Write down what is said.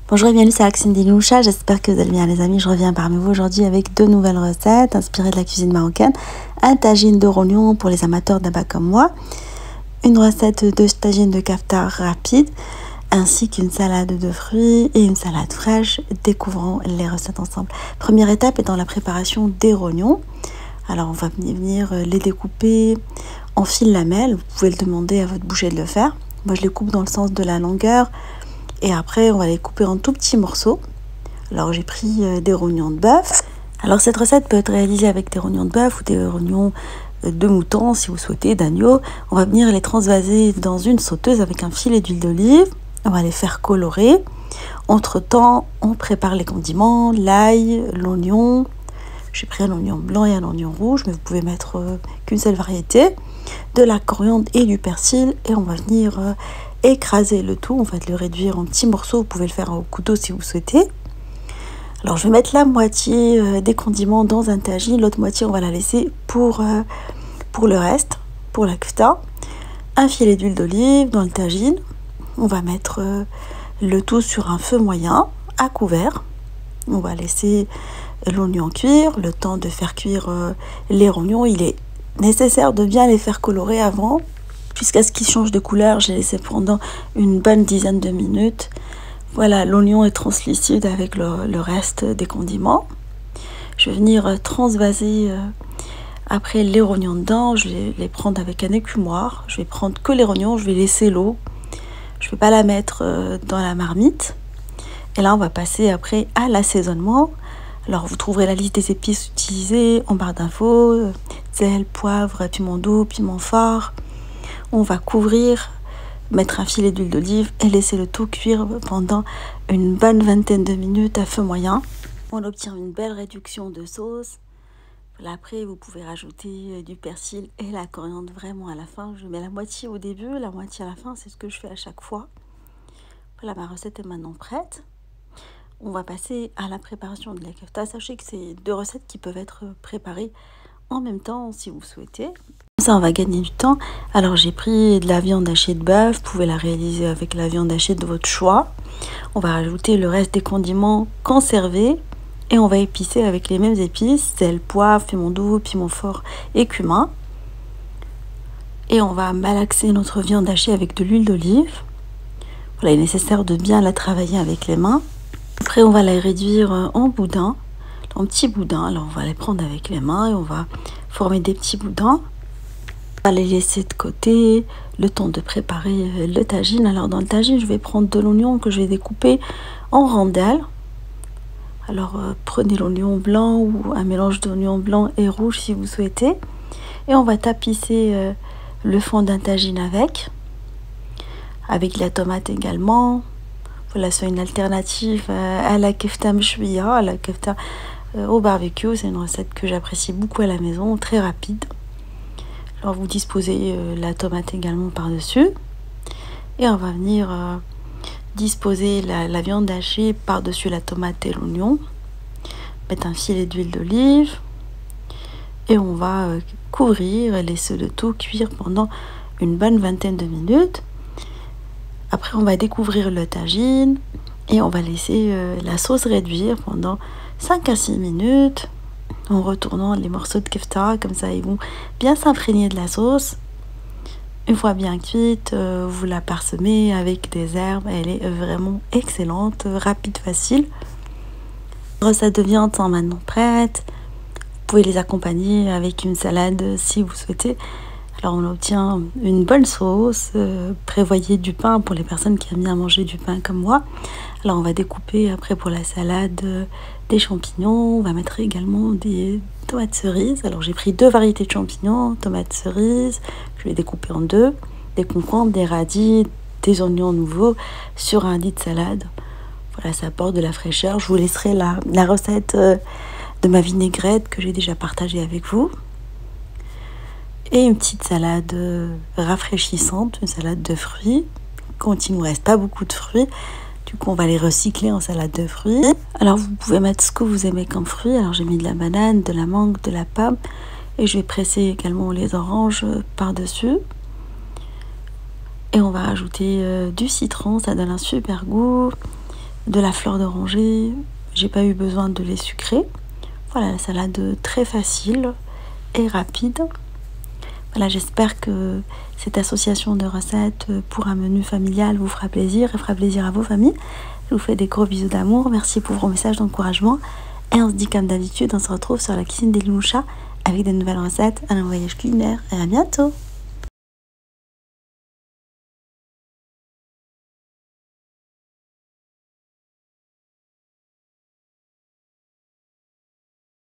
Bonjour et bienvenue, c'est Axine Diloucha, j'espère que vous allez bien les amis. Je reviens parmi vous aujourd'hui avec deux nouvelles recettes inspirées de la cuisine marocaine. Un tagine de rognon pour les amateurs d'abat comme moi, une recette de tagine de kaftar rapide, ainsi qu'une salade de fruits et une salade fraîche. Découvrons les recettes ensemble. Première étape est dans la préparation des rognons. Alors on va venir les découper en fines lamelles, vous pouvez le demander à votre boucher de le faire. Moi je les coupe dans le sens de la longueur. Et après, on va les couper en tout petits morceaux. Alors, j'ai pris des rognons de bœuf. Alors, cette recette peut être réalisée avec des rognons de bœuf ou des rognons de mouton, si vous souhaitez, d'agneau. On va venir les transvaser dans une sauteuse avec un filet d'huile d'olive. On va les faire colorer. Entre-temps, on prépare les condiments, l'ail, l'oignon. J'ai pris un oignon blanc et un oignon rouge, mais vous pouvez mettre qu'une seule variété. De la coriandre et du persil. Et on va venir écraser le tout, on va le réduire en petits morceaux, vous pouvez le faire au couteau si vous souhaitez. Alors je vais mettre la moitié des condiments dans un tagine, l'autre moitié on va la laisser pour le reste, pour la kefta. Un filet d'huile d'olive dans le tagine, on va mettre le tout sur un feu moyen, à couvert. On va laisser l'oignon cuire, le temps de faire cuire les rognons. Il est nécessaire de bien les faire colorer avant, jusqu'à ce qu'ils changent de couleur. J'ai laissé pendant une bonne dizaine de minutes. Voilà, l'oignon est translucide avec le reste des condiments. Je vais venir transvaser après les rognons dedans. Je vais les prendre avec un écumoire. Je vais prendre que les rognons, je vais laisser l'eau. Je ne vais pas la mettre dans la marmite. Et là, on va passer après à l'assaisonnement. Alors, vous trouverez la liste des épices utilisées en barre d'infos. Sel, poivre, piment doux, piment fort. On va couvrir, mettre un filet d'huile d'olive et laisser le tout cuire pendant une bonne vingtaine de minutes à feu moyen. On obtient une belle réduction de sauce. Après, vous pouvez rajouter du persil et la coriandre vraiment à la fin. Je mets la moitié au début, la moitié à la fin. C'est ce que je fais à chaque fois. Voilà, ma recette est maintenant prête. On va passer à la préparation de la kefta. Sachez que c'est deux recettes qui peuvent être préparées en même temps si vous souhaitez. Ça, on va gagner du temps. Alors, j'ai pris de la viande hachée de bœuf. Vous pouvez la réaliser avec la viande hachée de votre choix. On va rajouter le reste des condiments conservés. Et on va épicer avec les mêmes épices. Sel, poivre, piment doux, piment fort et cumin. Et on va malaxer notre viande hachée avec de l'huile d'olive. Voilà, il est nécessaire de bien la travailler avec les mains. Après, on va la réduire en boudins, en petits boudins. Alors, on va les prendre avec les mains et on va former des petits boudins. On va les laisser de côté, le temps de préparer le tagine. Alors, dans le tagine, je vais prendre de l'oignon que je vais découper en rondelles. Alors, prenez l'oignon blanc ou un mélange d'oignon blanc et rouge si vous souhaitez. Et on va tapisser le fond d'un tagine avec la tomate également. Voilà, c'est une alternative à la kefta mchouia, à la kefta au barbecue. C'est une recette que j'apprécie beaucoup à la maison, très rapide. Alors vous disposez la tomate également par-dessus. Et on va venir disposer la viande hachée par-dessus la tomate et l'oignon. Mettre un filet d'huile d'olive. Et on va couvrir et laisser le tout cuire pendant une bonne vingtaine de minutes. Après, on va découvrir le tagine et on va laisser la sauce réduire pendant 5 à 6 minutes en retournant les morceaux de kefta. Comme ça, ils vont bien s'imprégner de la sauce. Une fois bien cuite, vous la parsemez avec des herbes. Elle est vraiment excellente, rapide, facile. Les recettes de viande sont maintenant prêtes. Vous pouvez les accompagner avec une salade si vous souhaitez. Alors on obtient une bonne sauce, prévoyez du pain pour les personnes qui aiment bien manger du pain comme moi. Alors on va découper après pour la salade des champignons, on va mettre également des tomates cerises. Alors j'ai pris deux variétés de champignons, tomates cerises, je vais découper en deux, des concombres, des radis, des oignons nouveaux sur un lit de salade. Voilà, ça apporte de la fraîcheur. Je vous laisserai la recette de ma vinaigrette que j'ai déjà partagée avec vous. Et une petite salade rafraîchissante, une salade de fruits. Quand il ne nous reste pas beaucoup de fruits, du coup on va les recycler en salade de fruits. Alors vous pouvez mettre ce que vous aimez comme fruits. Alors j'ai mis de la banane, de la mangue, de la pomme. Et je vais presser également les oranges par-dessus. Et on va rajouter du citron, ça donne un super goût. de la fleur d'oranger. J'ai pas eu besoin de les sucrer. Voilà, la salade très facile et rapide. Voilà, j'espère que cette association de recettes pour un menu familial vous fera plaisir et fera plaisir à vos familles. Je vous fais des gros bisous d'amour. Merci pour vos messages d'encouragement. Et on se dit comme d'habitude, on se retrouve sur la cuisine des Louchas avec de nouvelles recettes, un voyage culinaire. Et à bientôt!